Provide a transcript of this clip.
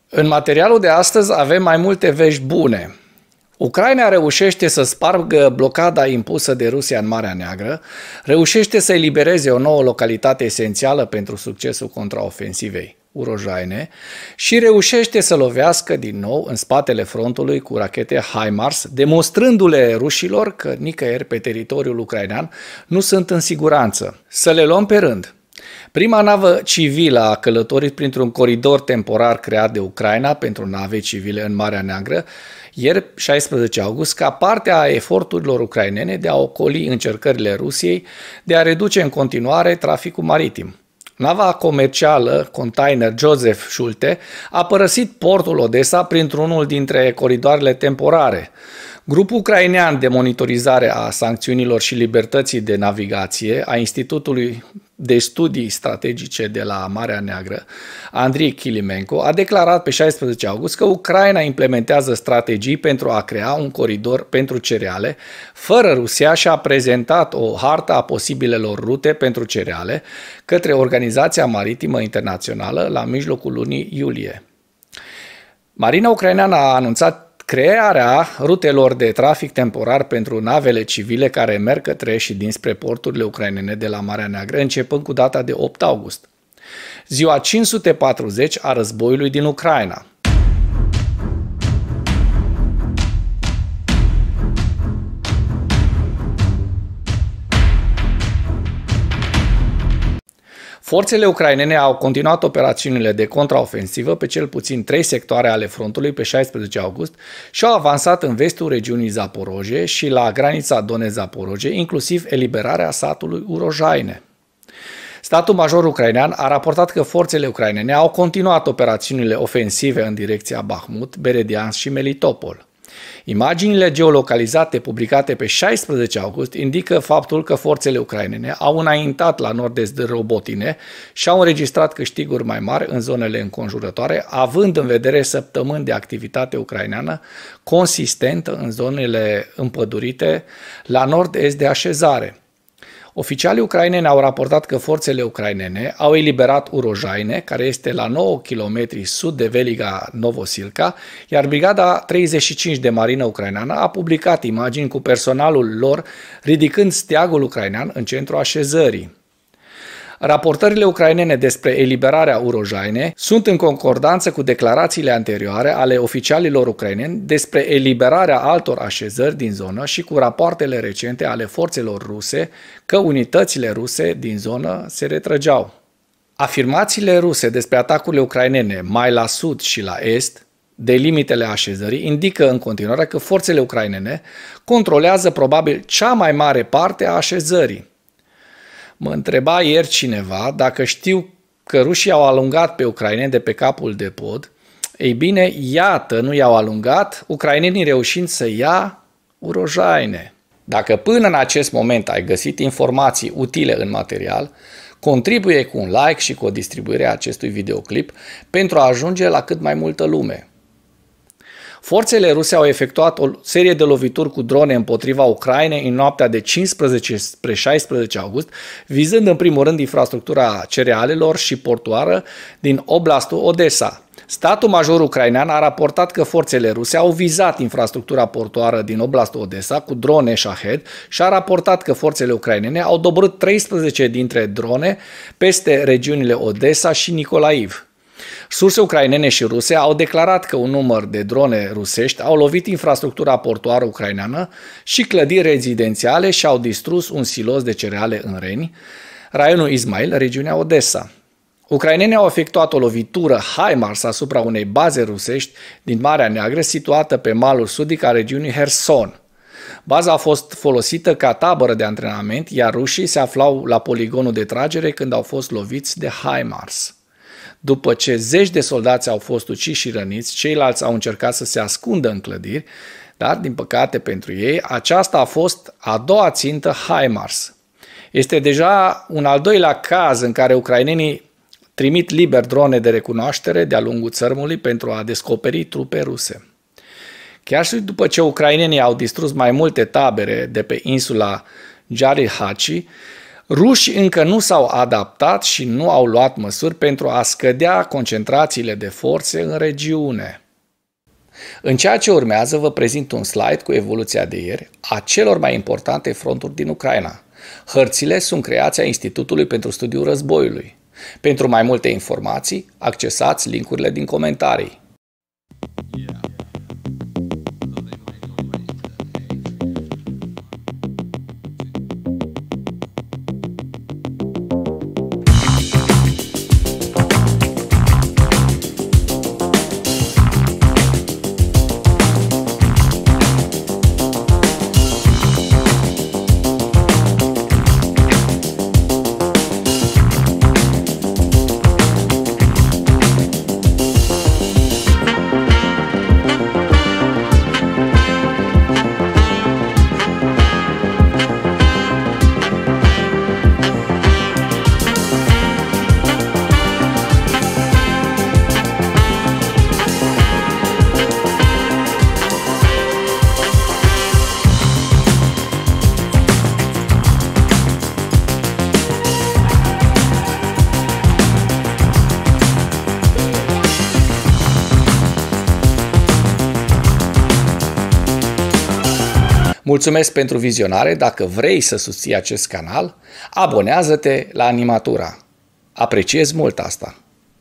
În materialul de astăzi avem mai multe vești bune. Ucraina reușește să spargă blocada impusă de Rusia în Marea Neagră, reușește să elibereze o nouă localitate esențială pentru succesul contraofensivei Urojaine și reușește să lovească din nou în spatele frontului cu rachete HIMARS, demonstrându-le rușilor că nicăieri pe teritoriul ucrainean nu sunt în siguranță. Să le luăm pe rând. Prima navă civilă a călătorit printr-un coridor temporar creat de Ucraina pentru nave civile în Marea Neagră, ieri 16 august, ca parte a eforturilor ucrainene de a ocoli încercările Rusiei de a reduce în continuare traficul maritim. Nava comercială, container Joseph Schulte, a părăsit portul Odessa printr-unul dintre coridoarele temporare. Grupul ucrainean de monitorizare a sancțiunilor și libertății de navigație a Institutului de Studii Strategice de la Marea Neagră, Andrei Kilimenko, a declarat pe 16 august că Ucraina implementează strategii pentru a crea un coridor pentru cereale fără Rusia și a prezentat o hartă a posibilelor rute pentru cereale către Organizația Maritimă Internațională la mijlocul lunii iulie. Marina ucraineană a anunțat crearea rutelor de trafic temporar pentru navele civile care merg către și dinspre porturile ucrainene de la Marea Neagră, începând cu data de 8 august. Ziua 540 a războiului din Ucraina. Forțele ucrainene au continuat operațiunile de contraofensivă pe cel puțin 3 sectoare ale frontului pe 16 august și au avansat în vestul regiunii Zaporoje și la granița Donetsk-Zaporoje, inclusiv eliberarea satului Urojaine. Statul major ucrainean a raportat că forțele ucrainene au continuat operațiunile ofensive în direcția Bahmut, Berediansk și Melitopol. Imaginile geolocalizate publicate pe 16 august indică faptul că forțele ucrainene au înaintat la nord-est de Robotine și au înregistrat câștiguri mai mari în zonele înconjurătoare, având în vedere săptămâni de activitate ucraineană consistentă în zonele împădurite la nord-est de așezare. Oficialii ucraineni au raportat că forțele ucrainene au eliberat Urojaine, care este la 9 km sud de Veliga Novosilka, iar Brigada 35 de Marină ucraineană a publicat imagini cu personalul lor ridicând steagul ucrainean în centrul așezării. Raportările ucrainene despre eliberarea Urojaine sunt în concordanță cu declarațiile anterioare ale oficialilor ucraineni despre eliberarea altor așezări din zonă și cu rapoartele recente ale forțelor ruse că unitățile ruse din zonă se retrăgeau. Afirmațiile ruse despre atacurile ucrainene mai la sud și la est de limitele așezării indică în continuare că forțele ucrainene controlează probabil cea mai mare parte a așezării. Mă întreba ieri cineva dacă știu că rușii au alungat pe ucraineni de pe capul de pod. Ei bine, iată, nu i-au alungat, ucrainenii reușind să ia Urojaine. Dacă până în acest moment ai găsit informații utile în material, contribuie cu un like și cu o distribuire a acestui videoclip pentru a ajunge la cât mai multă lume. Forțele ruse au efectuat o serie de lovituri cu drone împotriva Ucrainei în noaptea de 15 spre 16 august, vizând în primul rând infrastructura cerealelor și portoară din oblastul Odessa. Statul major ucrainean a raportat că forțele ruse au vizat infrastructura portoară din oblastul Odessa cu drone Shahed și a raportat că forțele ucrainene au doborât 13 dintre drone peste regiunile Odessa și Nikolaiv. Surse ucrainene și ruse au declarat că un număr de drone rusești au lovit infrastructura portoară ucraineană și clădiri rezidențiale și au distrus un silos de cereale în Reni, raionul Ismail, regiunea Odessa. Ucrainenii au efectuat o lovitură HIMARS asupra unei baze rusești din Marea Neagră situată pe malul sudic al regiunii Herson. Baza a fost folosită ca tabără de antrenament, iar rușii se aflau la poligonul de tragere când au fost loviți de HIMARS. După ce zeci de soldați au fost uciși și răniți, ceilalți au încercat să se ascundă în clădiri, dar, din păcate pentru ei, aceasta a fost a doua țintă HIMARS. Este deja un al doilea caz în care ucrainenii trimit liber drone de recunoaștere de-a lungul țărmului pentru a descoperi trupe ruse. Chiar și după ce ucrainenii au distrus mai multe tabere de pe insula Jarihachi, Rușii încă nu s-au adaptat și nu au luat măsuri pentru a scădea concentrațiile de forțe în regiune. În ceea ce urmează vă prezint un slide cu evoluția de ieri a celor mai importante fronturi din Ucraina. Hărțile sunt creația Institutului pentru Studiul Războiului. Pentru mai multe informații, accesați linkurile din comentarii. Mulțumesc pentru vizionare. Dacă vrei să susții acest canal, abonează-te la Animatura. Apreciez mult asta.